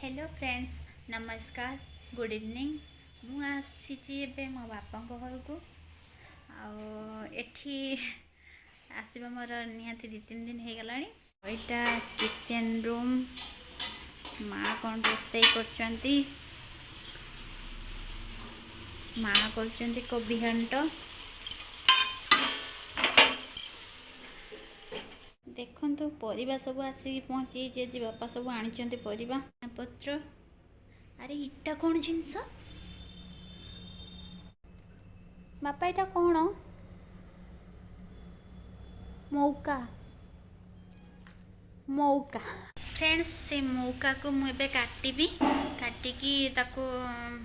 Hello friends, नमस्कार, good evening. मु आसी मो बापा घर को एठी आसवा मोर निहाती 2-3 दिन हो गला। यहाँ किचन रूम माँ कौन रोसई कर माँ कर कोबी घांट। देखु परिवा सब आसिक पहुँची जे बापा सब आनी परिवा पत्र। अरे इटा कौन जिनस बापा, इटा कौन? मौका मौका फ्रेंड्स, से मौका को मुझे काटिबी, काटिकी ताको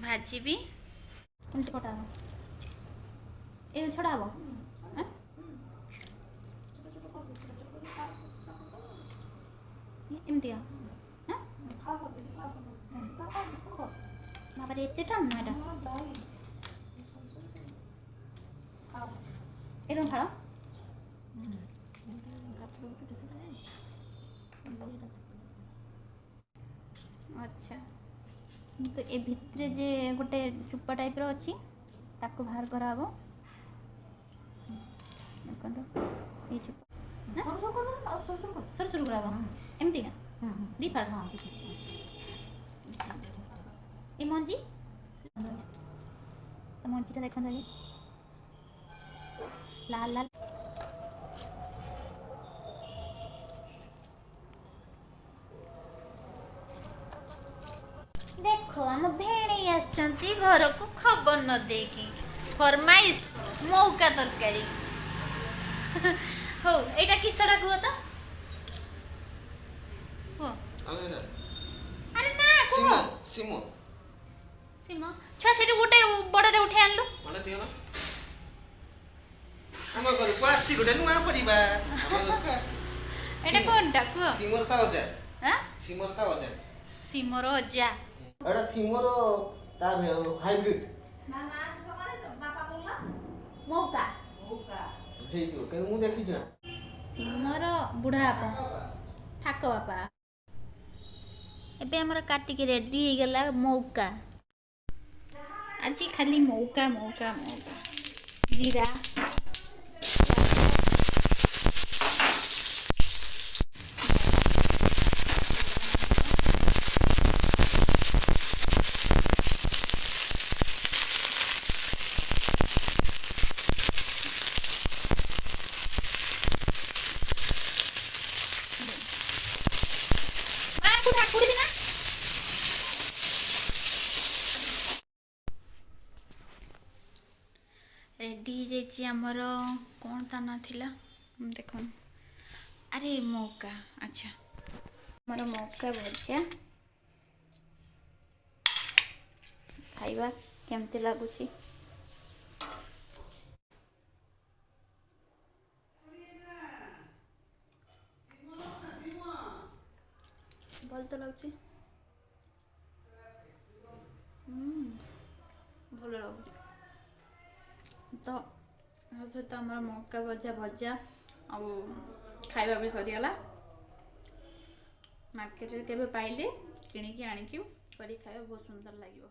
भाजीबी। केमती कटा हो ए छड़ा हो एमती बाबा एत टाण ना एटा एरम फाड़। अच्छा, तो ए भितर जे गोटे चुपा टाइप रो अच्छी ताको बाहर करा हो। देखो ये चुपा सर सर करा एमती का दी फाड़। ए मंजी तो मंजीटा देख लाल लाल। देखो आम भेणी आसचंती घर को खबर न देकी फरमाइश मौका तरकारी। हो एटा किसड़ा को तो हो अरे ना को सिमो सिमो छुआ सेठी गोटे बड़रे उठे आनलु माने दियो ना हम घर को आसी गोटे नुआ परिबा हम घर को आसी एटा कोनटा को सिमर ता अजा हां सिमर ता अजा सिमर अजा एटा सिमर ता हाइब्रिड ना ना समारे तो बापा बोलला मौका हे दियो के मु देखि जा सिमर बुढ़ा बापा ठाक बापा। एबे हमर काटी के रेडी हो गला मौका। आज खाली मौका मौका मौका जीरा रेडी जाइए आमर कौन ता ना थिला देख। अरे मौका, अच्छा मोर मौका भजा खाइबा केमती लगुच। भल तो लगुच, भल लगुच। तो सहित आम मौका भजा भजा आ खाइबा भी सरीगला। मार्केट के पाइले किणिकी आनिकी करी खाइबा बहुत सुंदर लगे।